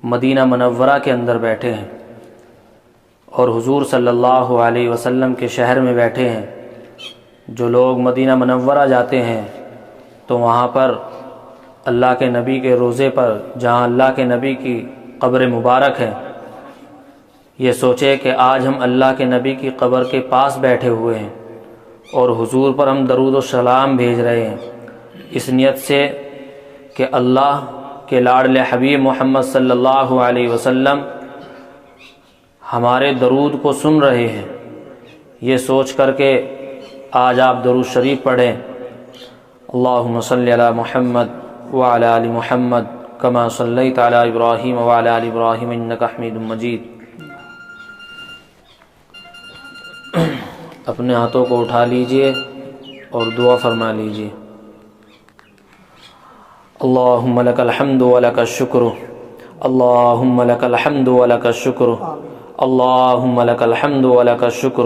مدینہ منورہ کے اندر بیٹھے ہیں اور حضور صلی اللہ علیہ وسلم کے شہر میں بیٹھے ہیں۔ جو لوگ مدینہ منورہ جاتے ہیں تو وہاں پر اللہ کے نبی کے روضے پر، جہاں اللہ کے نبی کی قبر مبارک ہے، یہ سوچے کہ آج ہم اللہ کے نبی کی قبر کے پاس بیٹھے ہوئے ہیں اور حضور پر ہم درود و سلام بھیج رہے ہیں، اس نیت سے کہ اللہ کے لاڈلے حبیب محمد صلی اللہ علیہ وسلم ہمارے درود کو سن رہے ہیں۔ یہ سوچ کر کے آج آپ درود شریف پڑھیں۔ اللہم صلی علی محمد وعلی آل محمد کما صلیت علی ابراہیم وعلی آل ابراہیم انک حمید مجید۔ اپنے ہاتھوں کو اٹھا لیجئے اور دعا فرما لیجئے۔ اللہم لک الحمد ولک الشکر، اللہم لک الحمد ولک الشکر، اللہم لک الحمد ولک الشکر،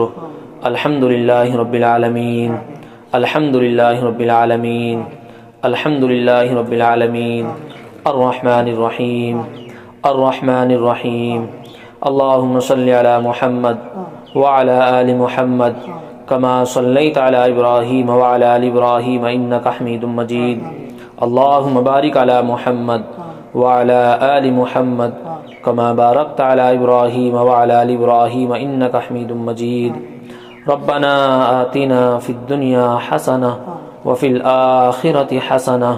الحمد للہ رب العالمین، الحمد للہ رب العالمین، الحمد للہ رب العالمین، الرحمن الرحیم، الرحمن الرحیم۔ اللہم صلی علی محمد وعلی آل محمد کما صلیت علی ابراہیم وعلی آل ابراہیم انک حمید مجید۔ اللہم بارک علی محمد وعلی آل محمد کما بارکت علی ابراہیم وعلی آل ابراہیم انک حمید مجید۔ ربنا آتنا فی الدنیا حسنہ وفی الآخرۃ حسنہ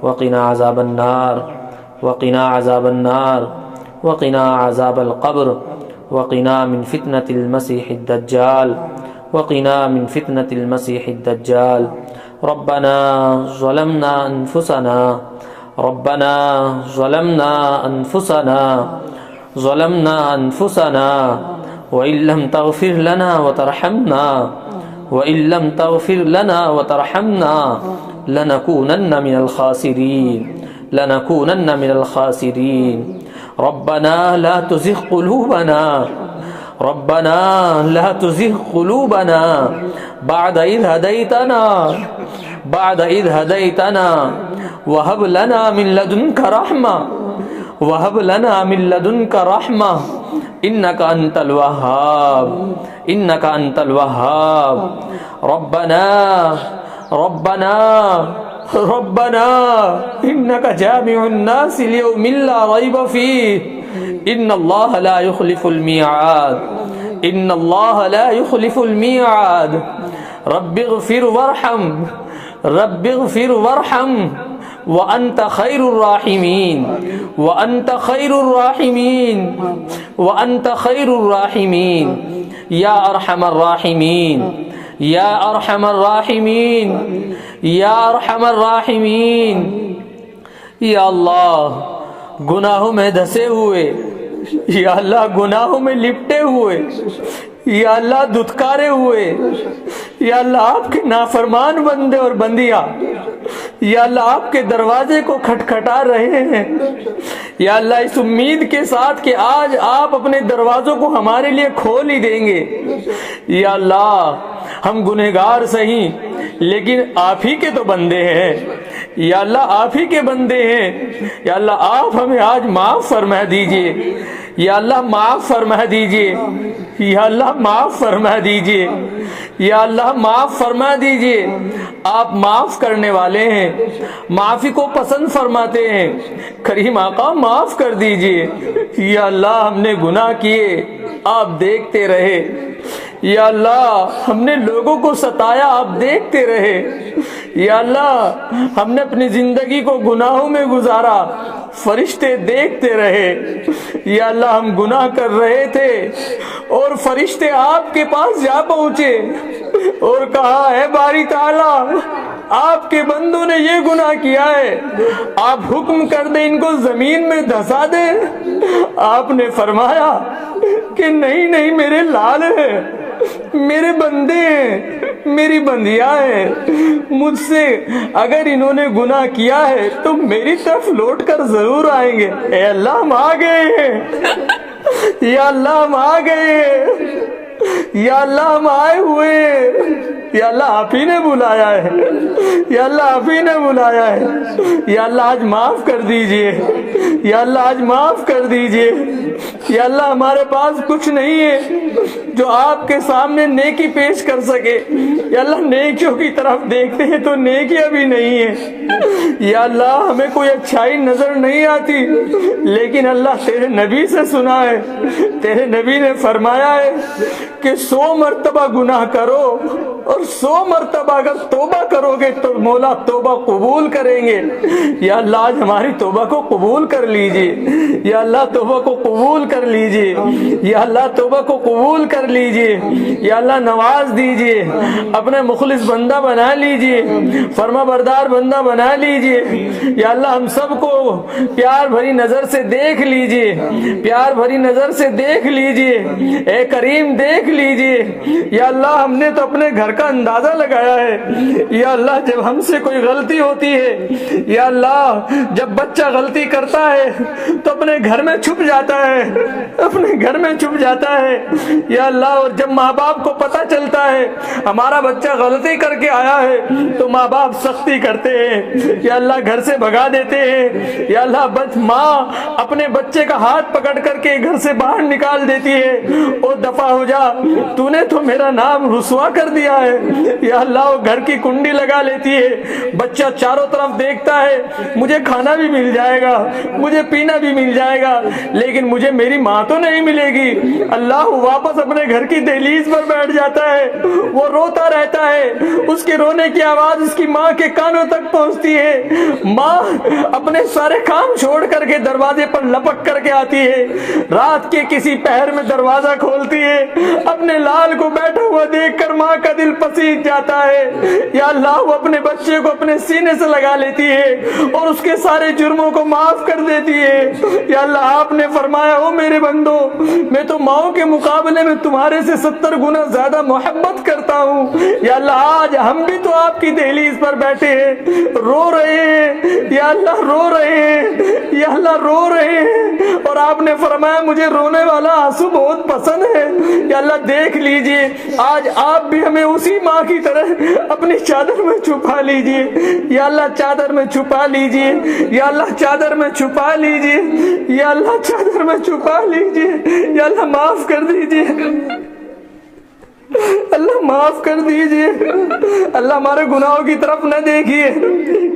وقنا عذاب النار، وقنا عذاب النار، وقنا عذاب القبر، وقنا من فتنة المسيح الدجال، وقنا من فتنة المسيح الدجال۔ ربنا ظلمنا أنفسنا، ربنا ظلمنا أنفسنا، ظلمنا أنفسنا وإن لم تغفر لنا وترحمنا، وإن لم تغفر لنا وترحمنا لنكونن من الخاسرين، لنكونن من الخاسرين۔ ربنا لا تزغ قلوبنا، ربنا لا تزغ قلوبنا بعد إذ هديتنا، بعد إذ هديتنا وهب لنا من لدنك رحمة، وهب لنا من لدنك رحمة إنك أنت الوهاب، إنك أنت الوهاب۔ ربنا ربنا ربنا إنك جامع الناس ليوم لا ريب فيه، إن الله لا يخلف الميعاد، إن الله لا يخلف الميعاد۔ رب اغفر وارحم، رب اغفر وارحم وأنت خير الراحمين، وأنت خير الراحمين، وأنت خير الراحمين يا أرحم الراحمين، یا ارحم الراحمین، یا ارحم الراحمین۔ یا اللہ گناہوں میں دھسے ہوئے، یا اللہ گناہوں میں لپٹے ہوئے، یا اللہ دھتکارے ہوئے، یا اللہ آپ کے نافرمان بندے اور بندیاں یا اللہ آپ کے دروازے کو کھٹکھٹا رہے ہیں، یا اللہ اس امید کے ساتھ کہ آج آپ اپنے دروازوں کو ہمارے لیے کھول ہی دیں گے۔ یا اللہ ہم گنہگار سہی لیکن آپ ہی کے تو بندے ہیں، یا اللہ آپ ہی کے بندے ہیں، یا اللہ آپ ہمیں آج معاف فرما دیجئے، یا اللہ معاف فرما دیجئے، یا اللہ معاف فرما دیجئے، یا اللہ معاف فرما دیجئے۔ آپ معاف کرنے والے ہیں، معافی کو پسند فرماتے ہیں، کریم آقا معاف کر دیجئے۔ یا اللہ ہم نے گناہ کیے آپ دیکھتے رہے، یا اللہ ہم نے لوگوں کو ستایا آپ دیکھتے رہے، یا اللہ ہم نے اپنی زندگی کو گناہوں میں گزارا فرشتے دیکھتے رہے، یا اللہ ہم گناہ کر رہے تھے اور فرشتے آپ کے پاس جا پہنچے اور کہا اے باری تعالیٰ آپ کے بندوں نے یہ گناہ کیا ہے، آپ حکم کر دیں ان کو زمین میں دھسا دیں۔ آپ نے فرمایا کہ نہیں نہیں میرے لال ہیں، میرے بندے ہیں، میری بندیاں ہیں، مجھ سے اگر انہوں نے گناہ کیا ہے تو میری طرف لوٹ کر ضرور آئیں گے۔ اے اللہ ہم آ گئے ہیں، یا اللہ ہم آ گئے ہیں، یا اللہ ہم آئے ہوئے ہیں۔ یا اللہ آپ ہی نے بلایا ہے، یا اللہ آپ ہی نے بلایا ہے، یا اللہ آج معاف کر دیجئے، یا اللہ آج معاف کر دیجئے، یا اللہ ہمارے پاس کچھ نہیں ہے جو آپ کے سامنے نیکی پیش کر سکے، یا اللہ نیکیوں کی طرف دیکھتے ہیں تو نیکیاں بھی نہیں ہے، یا اللہ ہمیں کوئی اچھائی نظر نہیں آتی، لیکن اللہ تیرے نبی سے سنا ہے، تیرے نبی نے فرمایا ہے کہ 100 مرتبہ گناہ کرو اور 100 مرتبہ اگر توبہ کرو گے تو مولا توبہ قبول کریں گے۔ یا اللہ آج ہماری توبہ کو قبول کر لیجئے، یا اللہ توبہ کو قبول کر لیجئے، یا اللہ توبہ کو قبول کر لیجئے، یا اللہ نواز دیجئے، اپنے مخلص بندہ بنا لیجئے، فرما بردار بندہ بنا لیجئے، یا اللہ ہم سب کو پیار بھری نظر سے دیکھ لیجئے، پیار بھری نظر سے دیکھ لیجئے، اے کریم دیکھ لیجئے، یا اللہ ہم نے تو اپنے گھر کا اندازہ لگایا ہے، یا اللہ جب ہم سے کوئی غلطی ہوتی ہے، یا اللہ جب بچہ غلطی کرتا ہے تو اپنے گھر میں چھپ جاتا ہے، اپنے گھر میں چھپ جاتا ہے، یا اللہ اور جب ماں باپ کو پتہ چلتا ہے ہمارا بچہ غلطی کر کے آیا ہے تو ماں باپ سختی کرتے ہیں، یا اللہ گھر سے بھگا دیتے ہیں، یا اللہ ماں اپنے بچے کا ہاتھ پکڑ کر کے گھر سے باہر نکال دیتی ہے، او دفع ہو جا، تو نے تو میرا نام رسوا کر دیا ہے، یا اللہ وہ گھر کی کنڈی لگا لیتی ہے، بچہ چاروں طرف دیکھتا ہے مجھے کھانا بھی مل جائے گا، مجھے پینا بھی مل جائے گا، لیکن مجھے میری ماں تو نہیں ملے گی، اللہ واپس اپنے گھر کی دہلیز پر بیٹھ جاتا ہے، وہ روتا رہتا ہے، اس کے رونے کی آواز اس کی ماں کے کانوں تک پہنچتی ہے، ماں اپنے سارے کام چھوڑ کر کے دروازے پر لپک کر کے آتی ہے، رات کے کسی پہر میں دروازہ کھولتی ہے، اپنے لال کو بیٹھا ہوا دیکھ کر ماں کا دل پسیج جاتا ہے، یا اللہ وہ اپنے بچے کو اپنے سینے سے لگا لیتی ہے اور اس کے سارے جرموں کو معاف کر دیتی ہے، یا اللہ آپ نے فرمایا او میرے بندو میں تو ماؤں کے مقابلے میں تمہارے سے 70 گنا زیادہ محبت کرتا ہوں، یا اللہ آج ہم بھی تو آپ کی دہلیز پر بیٹھے ہیں، رو رہے ہیں، یا اللہ رو رہے ہیں، یا اللہ رو رہے ہیں، اور آپ نے فرمایا مجھے رونے والا آنسو بہت پسند ہے، یا اللہ دیکھ لیجئے آج آپ بھی ہمیں اسی ماں کی طرح اپنی چادر میں چھپا لیجئے، یا اللہ چادر میں چھپا لیجئے، یا اللہ چادر میں چھپا لیجئے، یا اللہ چادر میں چھپا لیجئے، یا اللہ معاف کر دیجئے، اللہ معاف کر دیجئے، اللہ ہمارے گناہوں کی طرف نہ دیکھیے،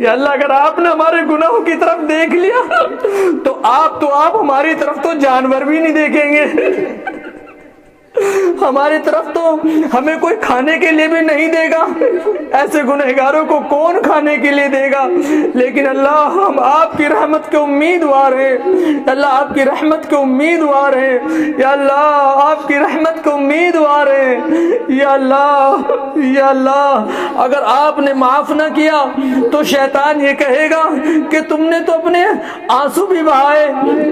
یا اللہ اگر آپ نے ہمارے گناہوں کی طرف دیکھ لیا تو آپ ہماری طرف تو جانور بھی نہیں دیکھیں گے، ہماری طرف تو ہمیں کوئی کھانے کے لیے بھی نہیں دے گا، ایسے گنہگاروں کو کون کھانے کے لیے دے گا، لیکن اللہ ہم آپ کی رحمت کے امیدوار ہیں، اللہ آپ کی رحمت کے امیدوار ہیں، یا اللہ آپ کی رحمت کے امیدوار ہیں، یا اللہ اگر آپ نے معاف نہ کیا تو شیطان یہ کہے گا کہ تم نے تو اپنے آنسو بھی بہائے،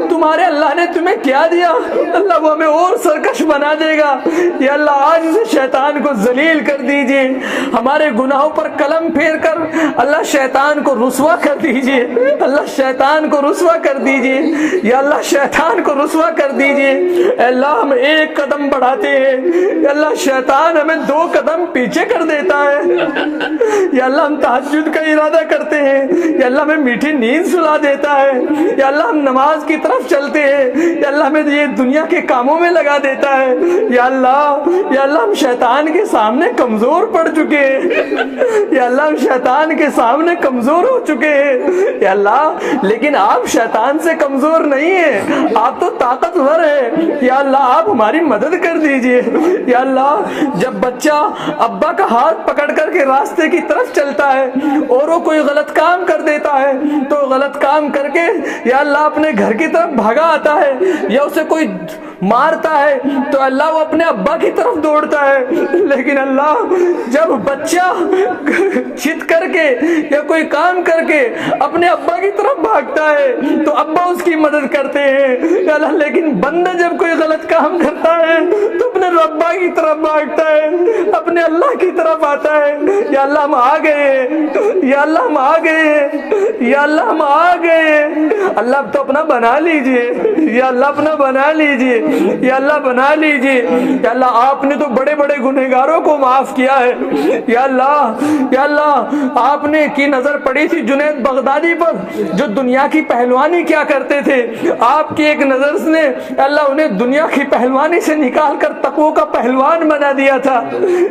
تمہارے اللہ نے تمہیں کیا دیا، اللہ وہ ہمیں اور سرکش بنا دے گا، یا اللہ آج سے شیطان کو ذلیل کر دیجئے، ہمارے گناہوں پر قلم پھیر کر اللہ شیطان کو رسوا کر دیجئے، اللہ شیطان کو رسوا کر دیجئے، یا اللہ شیطان کو رسوا کر دیجئے، اے اللہ ہم ایک قدم بڑھاتے ہیں، یا اللہ شیطان ہمیں 2 قدم پیچھے کر دیتا ہے، یا اللہ ہم تہجد کا ارادہ کرتے ہیں، یا اللہ ہمیں میٹھی نیند سلا دیتا ہے، یا اللہ ہم نماز کی طرف چلتے ہیں، یا اللہ ہمیں یہ دنیا کے کاموں میں لگا دیتا ہے، یا اللہ ہم شیطان کے سامنے کمزور پڑ چکے ہیں، یا اللہ ہم شیطان کے سامنے کمزور ہو چکے ہیں، یا اللہ لیکن آپ شیطان سے کمزور نہیں ہیں، آپ تو طاقتور ہیں، یا اللہ آپ ہماری مدد کر دیجئے، یا اللہ جب بچہ ابا کا ہاتھ پکڑ کر کے راستے کی طرف چلتا ہے اور وہ کوئی غلط کام کر دیتا ہے تو غلط کام کر کے یا اللہ اپنے گھر کی طرف بھاگا آتا ہے یا اسے کوئی مارتا ہے تو اللہ وہ اپنے ابا کی طرف دوڑتا ہے، لیکن اللہ جب بچہ چت کر کے یا کوئی کام کر کے اپنے ابا کی طرف بھاگتا ہے تو ابا اس کی مدد کرتے ہیں، اللہ لیکن بندہ جب کوئی غلط کام کرتا ہے تو اپنے ربا کی طرف بھاگتا ہے, اپنے اللہ کی طرف آتا ہے. یا اللہ ہم آ گئے, یا اللہ ہم آ گئے, یا اللہ ہم آ گئے. اللہ اب تو اپنا بنا لیجئے, یا اللہ اپنا بنا لیجئے, یا اللہ بنا لیجئے. یا اللہ آپ نے تو بڑے بڑے گنہگاروں کو معاف کیا ہے. یا اللہ, یا اللہ آپ نے کی نظر پڑی تھی جنید بغدادی پر جو دنیا کی پہلوانی کیا کرتے تھے, آپ کی ایک نظر نے اللہ انہیں دنیا کی پہلوانی سے نکال کر تقوی کا پہلوان بنا دیا تھا.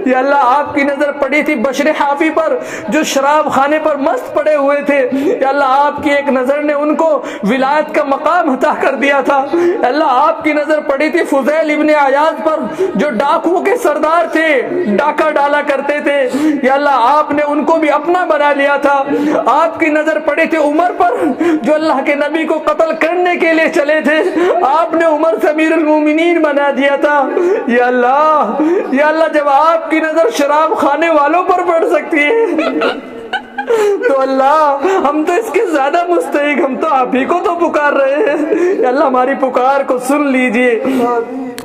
یا اللہ آپ کی نظر پڑی تھی بشر حافی پر جو شراب خانے پر مست پڑے ہوئے تھے. یا اللہ آپ کی ایک نظر نے ان کو ولایت کا مقام عطا کر دیا تھا. اللہ آپ کی نظر پڑی تھی فضیل ابن عیاض پر جو ڈاکوؤں کے سردار تھے, ڈاکہ ڈالا کرتے تھے. یا اللہ آپ نے ان کو بھی اپنا بنا لیا تھا. آپ کی نظر پڑی تھی عمر پر جو اللہ کے نبی کو قتل کرنے کے لیے چلے تھے, آپ نے عمر سے امیر المومنین بنا دیا تھا. یا اللہ, یا اللہ جب آپ کی نظر شراب خانے والوں پر پڑ سکتی ہے تو اللہ ہم تو اس کے زیادہ مستحق, ہم تو آپ ہی کو تو پکار رہے ہیں. یا اللہ ہماری پکار کو سن لیجئے,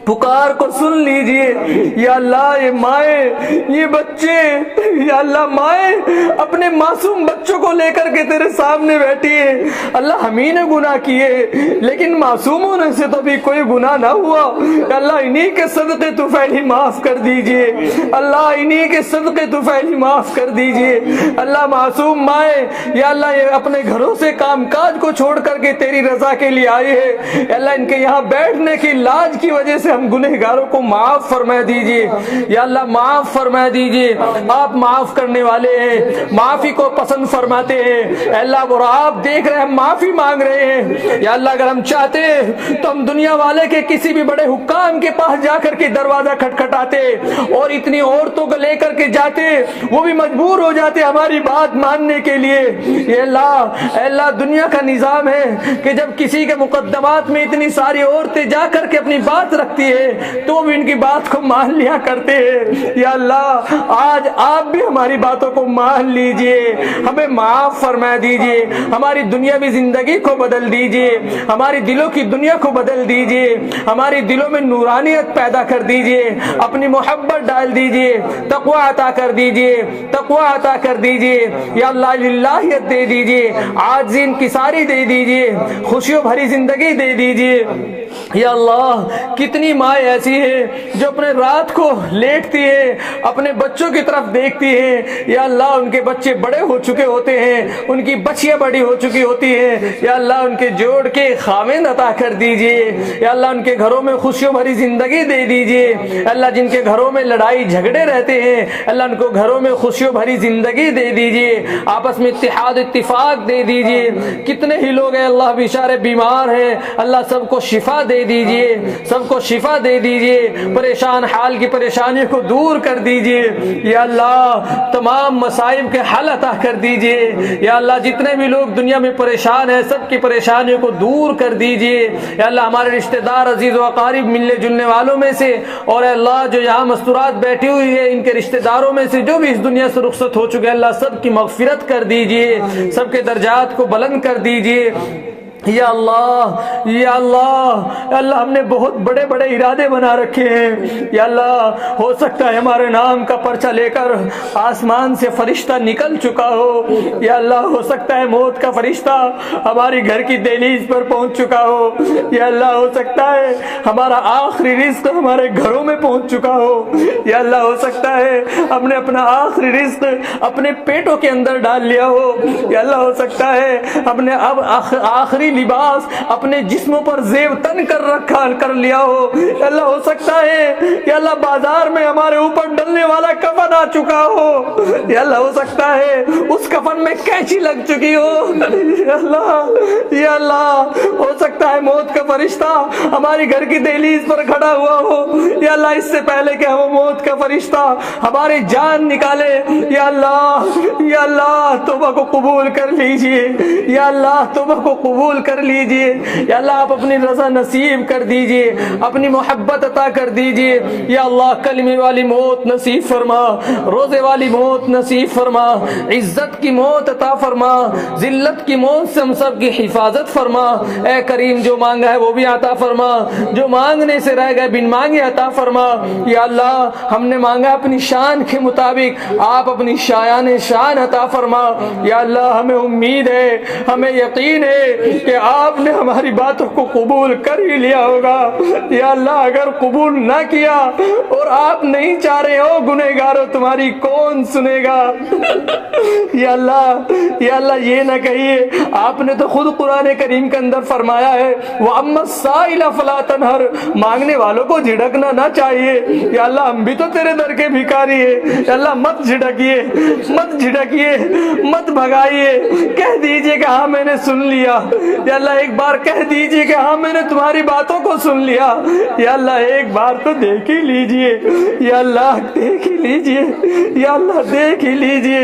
پکار کو سن لیجئے. یا اللہ یہ مائیں, یہ بچے, یا اللہ مائیں اپنے معصوم بچوں کو لے کر کے تیرے سامنے بیٹھی ہے. اللہ ہم ہی نے گناہ کیے لیکن معصوم ہونے سے تو بھی کوئی گناہ نہ ہوا. یا اللہ انہی کے صدقے طفیلی معاف کر دیجئے, اللہ انہی کے صدقے طفیلی معاف کر دیجئے. اللہ معصوم مائیں یا اللہ یہ اپنے گھروں سے کام کاج کو چھوڑ کر کے تیری رضا کے لیے آئے ہیں. یا اللہ ان کے یہاں بیٹھنے کی لاج کی وجہ سے ہم گنہگاروں کو معاف فرما دیجئے. یا اللہ معاف فرما دیجئے, آپ معاف کرنے والے ہیں, معافی کو پسند فرماتے ہیں. اللہ اور آپ دیکھ رہے ہیں ہم معافی مانگ رہے ہیں. یا اللہ اگر ہم چاہتے تو ہم دنیا والے کے کسی بھی بڑے حکام کے پاس جا کر کے دروازہ کھٹکھٹاتے اور اتنی عورتوں کو لے کر کے جاتے, وہ بھی مجبور ہو جاتے ہماری بات ماننے کے لیے. یہ اللہ دنیا کا نظام ہے کہ جب کسی کے مقدمات میں اتنی ساری عورتیں جا کر کے اپنی بات رکھتی ہے تو بھی ان کی بات کو مان لیا کرتے ہیں. یا اللہ آج آپ بھی ہماری باتوں کو مان لیجئے, ہمیں معاف فرما دیجئے, ہماری دنیاوی زندگی کو بدل دیجئے, ہماری دلوں کی دنیا کو بدل دیجئے, ہماری دلوں میں نورانیت پیدا کر دیجئے, اپنی محبت ڈال دیجئے, تقوی عطا کر دیجئے, تقوی عطا کر دیجئے. یا اللہ للہیت دے دیجئے, عاجزی انکساری دے دیجئے, خوشیوں بھری زندگی دے دیجئے. یا اللہ کتنی مائیں ایسی ہیں جو اپنے رات کو لیٹتی ہے, اپنے بچوں کی طرف دیکھتی ہیں. یا اللہ ان کے بچے بڑے ہو چکے ہوتے ہیں, ان کی بچیاں بڑی ہو چکی ہوتی ہیں. یا اللہ ان کے جوڑ کے خاوند عطا کر دیجئے. یا اللہ ان کے گھروں میں خوشیوں بھری زندگی دے دیجئے. اللہ جن کے گھروں میں لڑائی جھگڑے رہتے ہیں اللہ ان کو گھروں میں خوشیوں بھری زندگی دے دیجئے, آپس میں اتحاد اتفاق دے دیجئے. کتنے ہی لوگ ہیں اللہ بیچارے بیمار ہیں, اللہ سب کو شفا دے دیجئے, سب کو شفا دے دیجئے, پریشان حال کی پریشانیوں کو دور کر دیجئے. یا اللہ تمام مصائب کے حل عطا کر دیجئے. یا اللہ جتنے بھی لوگ دنیا میں پریشان ہیں سب کی پریشانیوں کو دور کر دیجئے. یا اللہ ہمارے رشتہ دار عزیز و اقارب ملنے جلنے والوں میں سے اور اے اللہ جو یہاں مستورات بیٹھی ہوئی ہے ان کے رشتہ داروں میں سے جو بھی اس دنیا سے رخصت ہو چکے اللہ سب کی مغفرت کر دیجئے, سب کے درجات کو بلند کر دیجئے. یا اللہ, یا اللہ, اللہ ہم نے بہت بڑے بڑے ارادے بنا رکھے ہیں. یا اللہ ہو سکتا ہے ہمارے نام کا پرچہ لے کر آسمان سے فرشتہ نکل چکا ہو. یا اللہ ہو سکتا ہے موت کا فرشتہ ہماری گھر کی دہلیز پر پہنچ چکا ہو. یا اللہ ہو سکتا ہے ہمارا آخری رزق ہمارے گھروں میں پہنچ چکا ہو. یا اللہ ہو سکتا ہے ہم نے اپنا آخری رزق اپنے پیٹوں کے اندر ڈال لیا ہو. یا اللہ ہو سکتا ہے ہم نے اب آخری لباس اپنے جسموں پر زیب تن کر رکھا کر لیا ہو. اللہ ہو سکتا ہے کہ اللہ بازار میں ہمارے اوپر ڈلنے والا کفن آ چکا ہو. یا اللہ ہو سکتا ہے اس کفن میں کینچی لگ چکی ہو. یا اللہ, یا اللہ ہو سکتا ہے موت کا فرشتہ ہماری گھر کی دہلیز پر کھڑا ہوا ہو. یا اللہ اس سے پہلے کہ وہ موت کا فرشتہ ہماری جان نکالے یا اللہ توبہ کو قبول کر لیجئے. یا اللہ توبہ کو قبول قبول کر لیجئے یا اللہ آپ اپنی رضا نصیب کر دیجئے, اپنی محبت عطا کر دیجئے یا اللہ. کلمے والی موت نصیب فرما, روزے والی موت نصیب فرما, عزت کی موت عطا فرما, ذلت کی موت سے ہم سب کی حفاظت فرما. اے کریم جو مانگا ہے وہ بھی عطا فرما, جو مانگنے سے رہ گئے بن مانگے عطا فرما یا اللہ. ہم نے مانگا اپنی شان کے مطابق, آپ اپنی شایان شان عطا فرما یا اللہ. ہمیں امید ہے, ہمیں یقین ہے کہ آپ نے ہماری باتوں کو قبول کر ہی لیا ہوگا یا اللہ. اگر قبول نہ کیا اور آپ نہیں چاہ رہے ہو گنہگاروں تمہاری کون سنے گا یا اللہ. یا اللہ یہ نہ کہیے, آپ نے تو خود قرآن کریم کے اندر فرمایا ہے وَأَمَّا السَّائِلَ فَلَا تَنْهَرْ, مانگنے والوں کو جھڑکنا نہ چاہیے یا اللہ. ہم بھی تو تیرے در کے بھکاری ہیں یا اللہ. مت جھڑکیے, مت جھڑکیے, مت بھگائیے, کہہ دیجئے کہ ہاں میں نے سن لیا یا اللہ. ایک بار کہہ دیجئے کہ ہاں میں نے تمہاری باتوں کو سن لیا یا اللہ. ایک بار تو دیکھ ہی لیجئے یا اللہ, دیکھ ہی لیجئے یا اللہ, دیکھ ہی لیجئے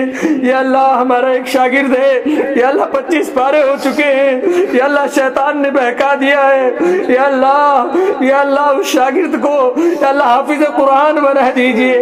یا اللہ. ہمارا ایک شاگرد ہے یا اللہ, 25 پارے ہو چکے ہیں یا اللہ. شیطان نے بہکا دیا ہے یا اللہ. یا اللہ اس شاگرد کو یا اللہ حافظ قرآن بنا دیجئے.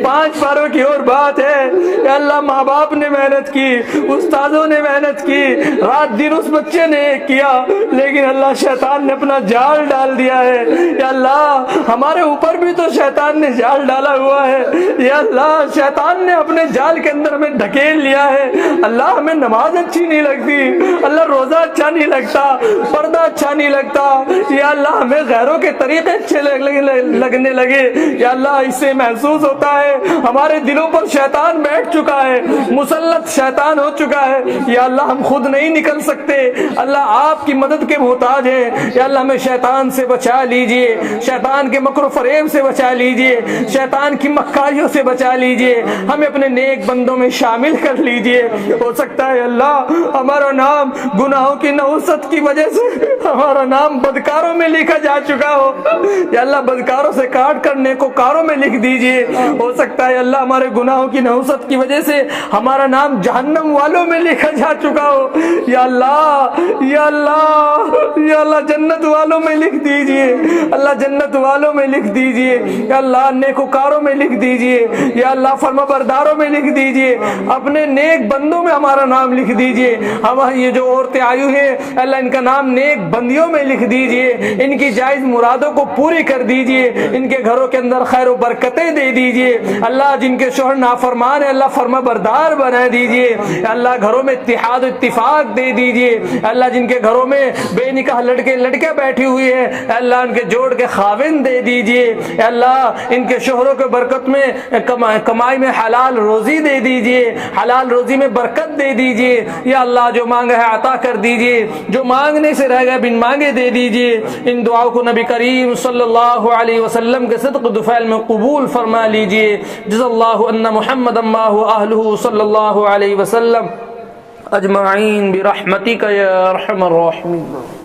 5 پاروں کی اور بات ہے یا اللہ. ماں باپ نے محنت کی, استادوں نے محنت کی, رات دن اس بچے نے کیا, لیکن اللہ شیطان نے اپنا جال ڈال دیا ہے یا اللہ. ہمارے اوپر بھی تو شیطان نے جال ڈالا ہوا ہے یا اللہ. شیطان نے اپنے جال کے اندر ہمیں ڈھکیل لیا ہے اللہ. ہمیں نماز اچھی نہیں لگتی اللہ, روزہ اچھا نہیں لگتا, پردہ اچھا نہیں لگتا یا اللہ. ہمیں غیروں کے طریقے اچھے لگنے لگے یا اللہ. اس سے محسوس ہوتا ہے ہمارے دلوں پر شیطان بیٹھ چکا ہے, مسلط شیطان ہو چکا ہے یا اللہ. ہم خود نہیں نکل سکتے اللہ, آپ کی مدد کے محتاج ہیں یا اللہ. ہمیں شیطان سے بچا لیجئے, شیطان کے مکر و فریب سے بچا لیجئے, شیطان کی مکاریوں سے بچا لیجئے. ہمیں اپنے نیک بندوں میں شامل کر لیجئے. ہو سکتا ہے اللہ ہمارا نام گناہوں کی نحوست کی وجہ سے ہمارا نام بدکاروں میں لکھا جا چکا ہو یا اللہ. بدکاروں سے کاٹ کر نیکوکاروں میں لکھ دیجئے. ہو سکتا ہے اللہ ہمارے گناہوں کی نحوست کی وجہ سے ہمارا نام جہنم والوں میں لکھا جا چکا ہو یا اللہ. یا اللہ یا اللہ جنت والوں میں لکھ دیجئے اللہ, جنت والوں میں لکھ دیجئے یا اللہ. نیکوکاروں میں لکھ دیجئے یا اللہ, فرما برداروں میں لکھ دیجئے, اپنے نیک بندوں میں ہمارا نام لکھ دیجئے. ہماری یہ جو عورتیں آئی ہوئی ہیں اللہ, ان کا نام نیک بندیوں میں لکھ دیجئے, ان کی جائز مرادوں کو پوری کر دیجئے, ان کے گھروں کے اندر خیر و برکتیں دے دیجئے اللہ. جن کے شوہر نافرمان ہے اللہ فرما بردار بنا دیجئے اللہ. گھروں میں اتحاد و اتفاق دے دیجئے اللہ. جن کے گھروں میں بے نکاح لڑکیاں بیٹھی ہوئی ہے اللہ, ان کے جوڑ کے خاوند دے دیجئے اللہ. ان کے شوہروں کے برکت میں کمائی میں حلال روزی دے دیجئے, حلال روزی میں برکت دے دیجئے یا اللہ. جو مانگا ہے عطا کر دیجئے, جو مانگنے سے رہ گئے بن مانگے دے دیجئے. ان دعاؤں کو نبی کریم صلی اللہ علیہ وسلم کے صدق دفعل میں قبول فرما لیجئے. جزا اللہ ان محمد اللہ اہلہ صلی اللہ علیہ وسلم اجمعین برحمتک یا ارحم الراحمین.